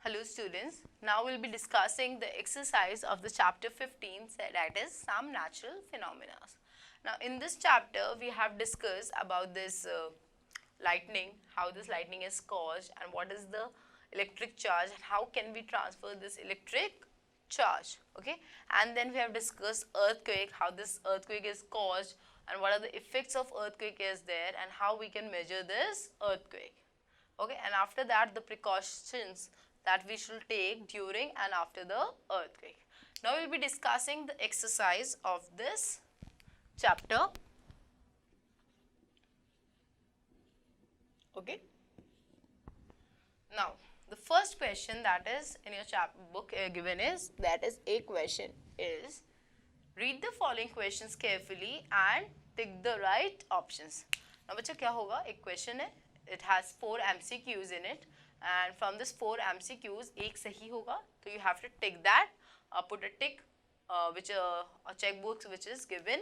Hello students, now we'll be discussing the exercise of the chapter 15, that is some natural phenomena. Now in this chapter we have discussed about this lightning, how this lightning is caused and what is the electric charge and how can we transfer this electric charge, okay. And then we have discussed earthquake, how this earthquake is caused and what are the effects of earthquake is there and how we can measure this earthquake. Okay, and after that the precautions that we should take during and after the earthquake. Now we will be discussing the exercise of this chapter. Okay. Now the first question that is in your chapter book given is, that is a question is, read the following questions carefully and tick the right options. Now बच्चा क्या होगा, एक question है, it has 4 MCQs in it and from this 4 MCQs एक सही होगा, so you have to tick that, put a tick which a checkbox which is given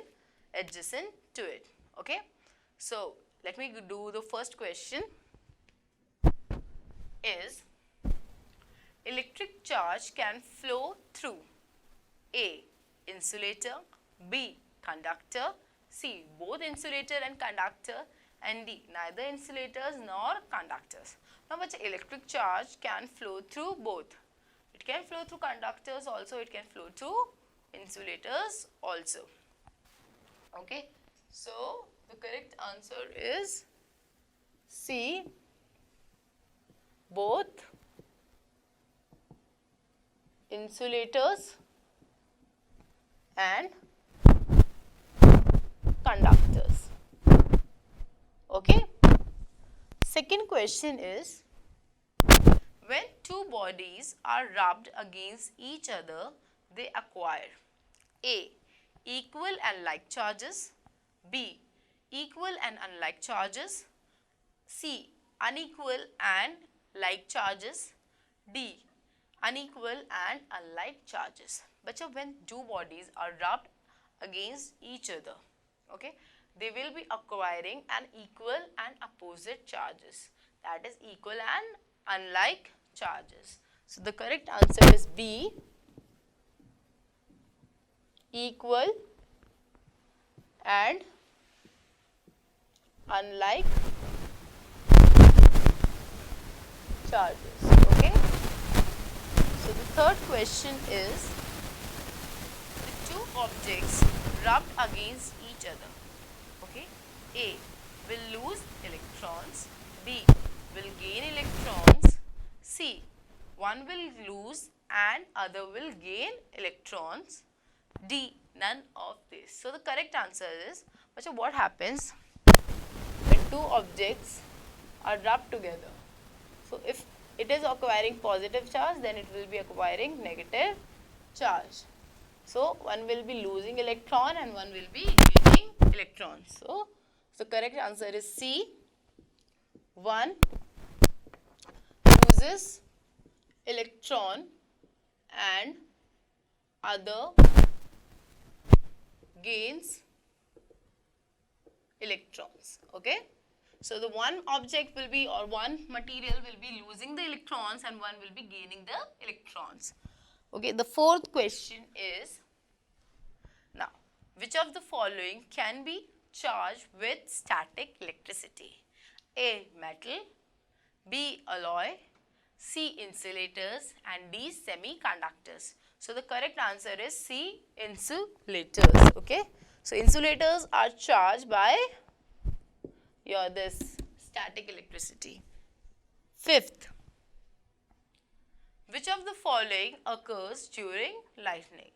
adjacent to it. Okay, so let me do the first question. Is electric charge can flow through A. insulator, B. conductor, C. both insulator and conductor, and D. neither insulators nor conductors. Now, but electric charge can flow through both. It can flow through conductors also, it can flow through insulators also. Okay, so the correct answer is C. both insulators and conductors. Okay. Second question is, when two bodies are rubbed against each other, they acquire A. equal and like charges, B. equal and unlike charges, C. unequal and like charges, D. unequal and unlike charges. But when two bodies are rubbed against each other, okay, they will be acquiring an equal and opposite charges, that is equal and unlike charges. So the correct answer is B. equal and unlike charges. Okay. So the third question is, the two objects rubbed against each other. Okay. A will lose electrons, B will gain electrons, C one will lose and other will gain electrons, D none of this. So the correct answer is, what happens when two objects are rubbed together? So if it is acquiring positive charge, then it will be acquiring negative charge. So one will be losing electron and one will be gaining electrons. So the correct answer is C. One loses electron and other gains electrons. Okay. So the one object will be, or one material will be losing the electrons and one will be gaining the electrons. Okay, the fourth question is, now which of the following can be charged with static electricity? A. metal, B. alloy, C. insulators, and D. semiconductors. So the correct answer is C. insulators. Okay, so insulators are charged by this static electricity. Fifth, which of the following occurs during lightning?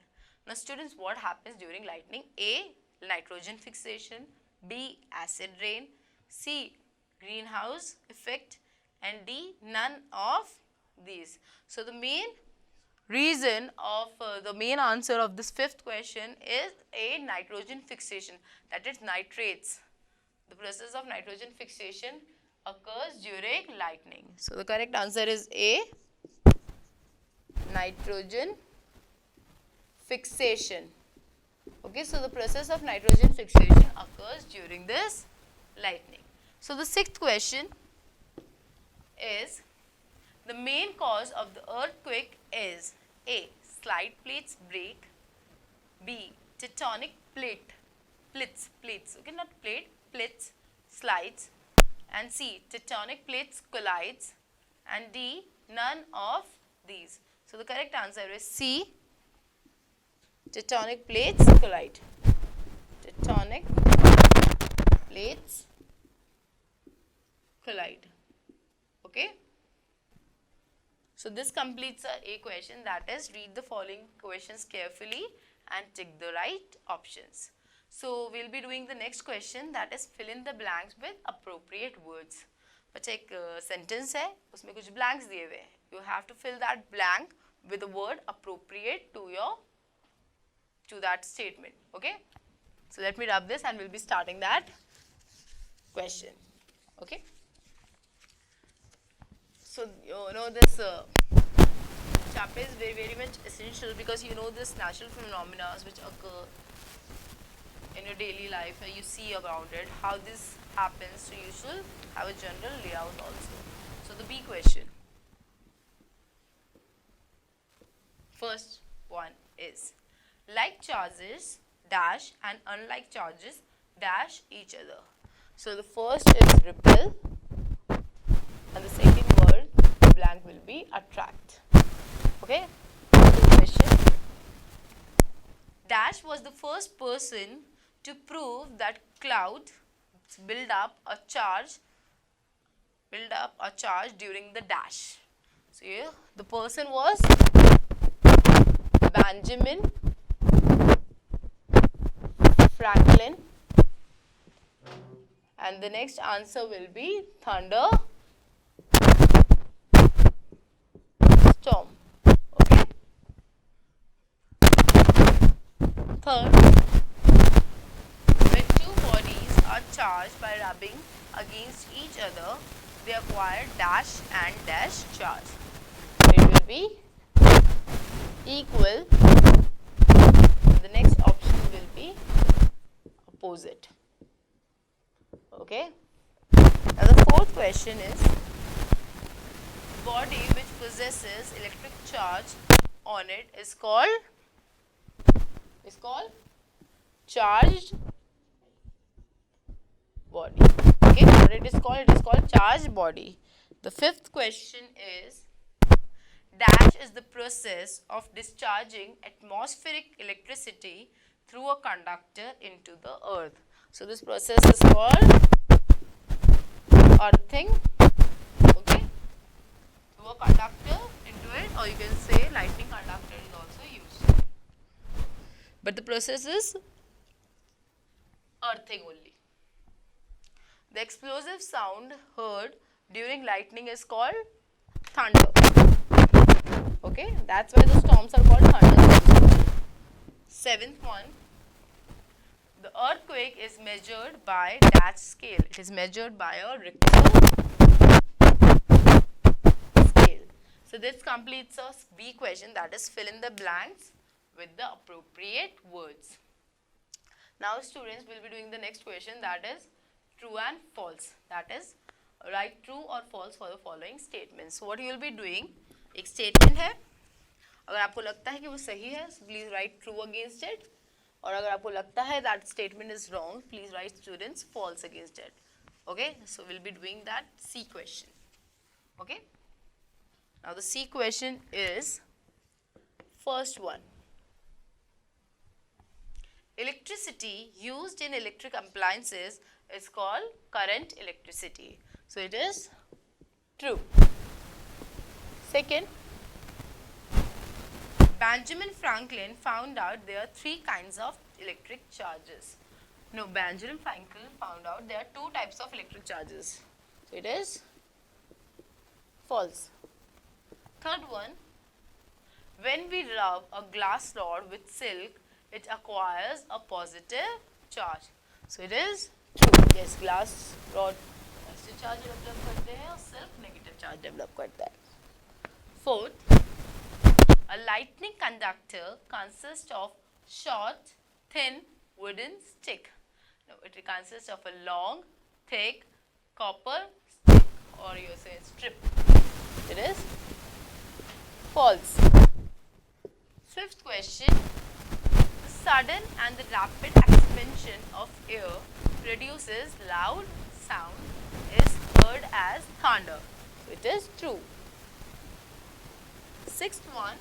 Now students, what happens during lightning? A. nitrogen fixation, B. acid rain, C. greenhouse effect, and D. none of these. So the main reason of the main answer of this fifth question is A. nitrogen fixation, that is nitrates. The process of nitrogen fixation occurs during lightning. So the correct answer is A. nitrogen fixation. Okay, so the process of nitrogen fixation occurs during this lightning. So the sixth question is, The main cause of the earthquake is A. Slide plates break, B. Tectonic plates, okay, not plate, plates, slides, and C. Tectonic plates collides, and D. None of these. So the correct answer is C. Tectonic plates collide. Tectonic plates collide. Okay. So this completes our A question, that is, read the following questions carefully and tick the right options. So we'll be doing the next question, that is fill in the blanks with appropriate words. बच्चा एक sentence है, उसमें कुछ blanks दिए हुए हैं. You have to fill that blank with a word appropriate to that statement. Okay. So let me rub this and we'll be starting that question. Okay. So you know this chapter is very much essential because you know this natural phenomena which occur in your daily life. You see about it, how this happens, so you should have a general layout also. So the B question. First one is, like charges dash and unlike charges dash each other. So the first is repel and the second word blank will be attract. Okay, question. Dash was the first person to prove that clouds build up a charge during the dash. So here the person was Benjamin Franklin, and the next answer will be thunder storm. Okay. Third, when two bodies are charged by rubbing against each other, they acquire dash and dash charge. It will be equal. The next option will be opposite. Okay. Now the fourth question is, body which possesses electric charge on it is called charged body. Okay, what it is called charged body. The fifth question is, dash is the process of discharging atmospheric electricity through a conductor into the earth. So this process is called earthing. Okay, through a conductor into it, or you can say lightning conductor is also used. But the process is earthing only. The explosive sound heard during lightning is called thunder. Okay, that's why the storms are called thunder. Seventh one, the earthquake is measured by dash scale. It is measured by a Richter scale. So this completes a B question, that is fill in the blanks with the appropriate words. Now students will be doing the next question, that is true and false. That is write true or false for the following statements. So what you will be doing, एक statement है, अगर आपको लगता है कि वो सही है, please write true against it. और अगर आपको लगता है that statement is wrong, please write students false against it. Okay, so we'll be doing that C question. Okay. Now the C question is first one. Electricity used in electric appliances is called current electricity. So it is true. Second, Benjamin Franklin found out there are three kinds of electric charges. No, Benjamin Franklin found out there are two types of electric charges. So it is false. Third one, when we rub a glass rod with silk, it acquires a positive charge. So it is true. Yes, glass rod positive charge develop करते हैं और silk negative charge develop करता है. Fourth, a lightning conductor consists of short, thin wooden stick. No, it consists of a long, thick copper stick, or you say strip. It is false. Fifth question, the sudden and the rapid expansion of air produces loud sound is heard as thunder. So it is true. Sixth one,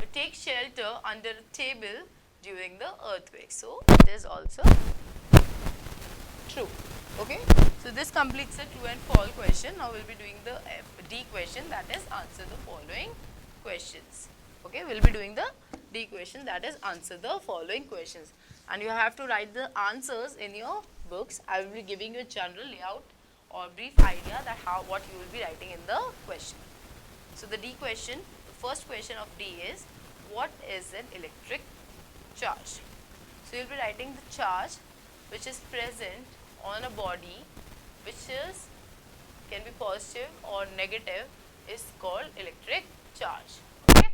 we take shelter under a table during the earthquake. So it is also true. Okay. So this completes the true and false question. Now we'll be doing the D question, that is answer the following questions. Okay, we'll be doing the D question, that is answer the following questions. And you have to write the answers in your books. I will be giving you a general layout or brief idea that what you will be writing in the question. So the D question, the first question of D is, what is an electric charge? So you'll be writing the charge which is present on a body which can be positive or negative is called electric charge. Okay.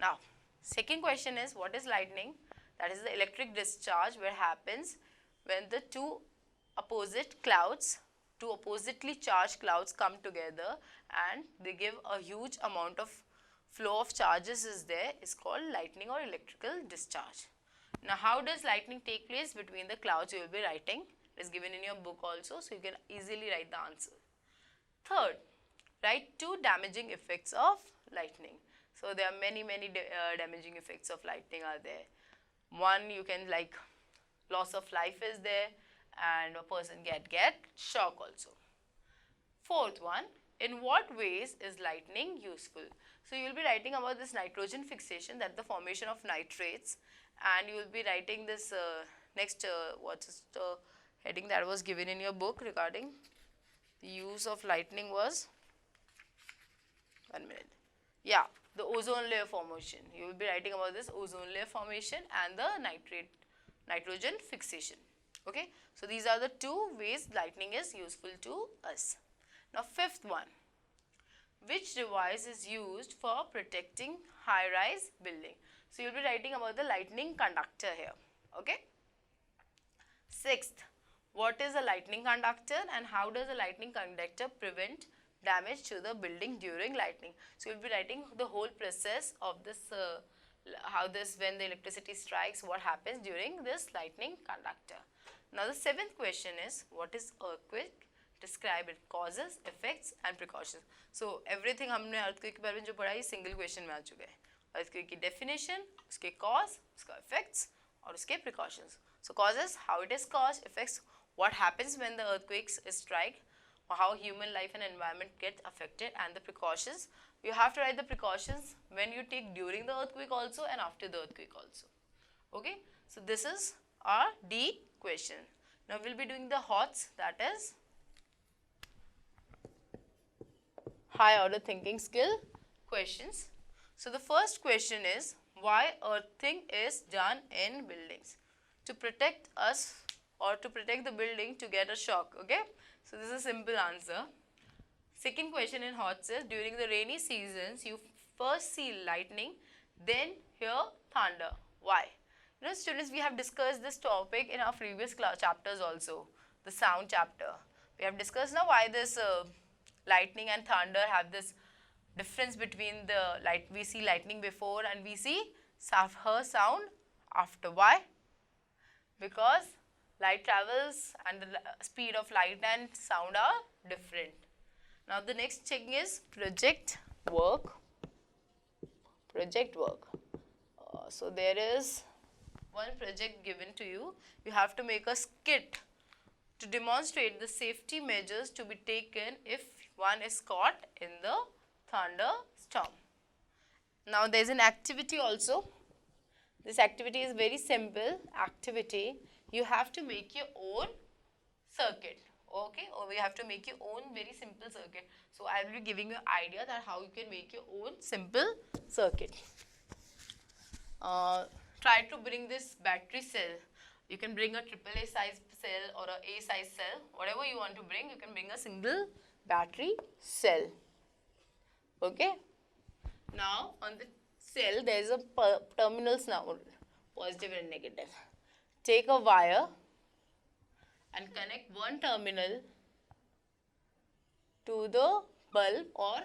Now, second question is, what is lightning? That is the electric discharge where happens when the two oppositely charged clouds come together and they give a huge amount of flow of charges is there, is called lightning or electrical discharge. Now, how does lightning take place between the clouds? You will be writing. It is given in your book also, so you can easily write the answer. Third, write two damaging effects of lightning. So there are many damaging effects of lightning are there. One, you can like loss of life is there and a person get shock also. Fourth one, in what ways is lightning useful? So you will be writing about this nitrogen fixation, that the formation of nitrates, and you will be writing this next what's the heading that was given in your book regarding the use of lightning was, 1 minute, yeah, the ozone layer formation. You will be writing about this ozone layer formation and the nitrogen fixation. Okay, so these are the two ways lightning is useful to us. Now fifth one, which device is used for protecting high-rise building? So you will be writing about the lightning conductor here. Okay. Sixth, what is a lightning conductor and how does a lightning conductor prevent damage to the building during lightning? So you will be writing the whole process of this, when the electricity strikes, what happens during this lightning conductor. Now the seventh question is, what is earthquake? Describe its causes, effects and precautions. So everything हमने earthquake के बारे में जो पढ़ा है single question में आ चुका है. Earthquake की definition, उसके cause, उसका effects और उसके precautions. So causes, how it is caused, effects, what happens when the earthquakes strike, or how human life and environment get affected, and the precautions. You have to write the precautions when you take during the earthquake also and after the earthquake also. Okay, so this is our D question. Now we'll be doing the HOTS, that is high order thinking skill questions. So the first question is, why earthing is done in buildings? To protect us or to protect the building to get a shock. Okay, so this is a simple answer. Second question in HOTS is, during the rainy seasons you first see lightning, then hear thunder. Why? You know students, we have discussed this topic in our previous chapters also, the sound chapter. We have discussed now why this lightning and thunder have this difference between the light. We see lightning before and we see her sound after. Why? Because light travels and the speed of light and sound are different. Now the next thing is project work. Project work. So there is one project given to you. You have to make a skit to demonstrate the safety measures to be taken if one is caught in the thunderstorm. Now there is an activity also. This activity is very simple activity. You have to make your own circuit. Okay, or we have to make your own very simple circuit. So I will be giving you an idea that how you can make your own simple circuit. Try to bring this battery cell. You can bring a AAA size cell or a size cell. Whatever you want to bring, you can bring a single battery cell. Okay. Now on the cell there is a terminals now, positive and negative. Take a wire and connect one terminal to the bulb or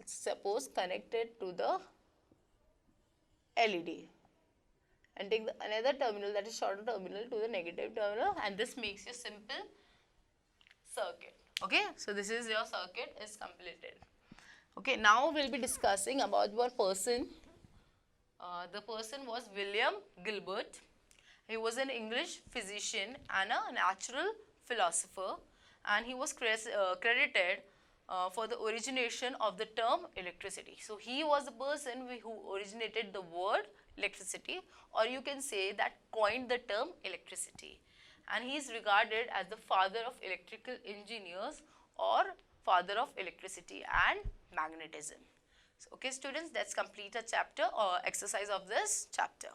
suppose connected to the LED, and take another terminal, that is shorter terminal, to the negative terminal, and this makes your simple circuit. Okay, so this is your circuit is completed. Okay, now we'll be discussing about one person. The person was William Gilbert. He was an English physician and a natural philosopher, and he was credited for the origination of the term electricity. So, he was the person who originated the word electricity, or you can say that coined the term electricity, and he is regarded as the father of electrical engineers or father of electricity and magnetism. So, okay students, let's complete a chapter or exercise of this chapter.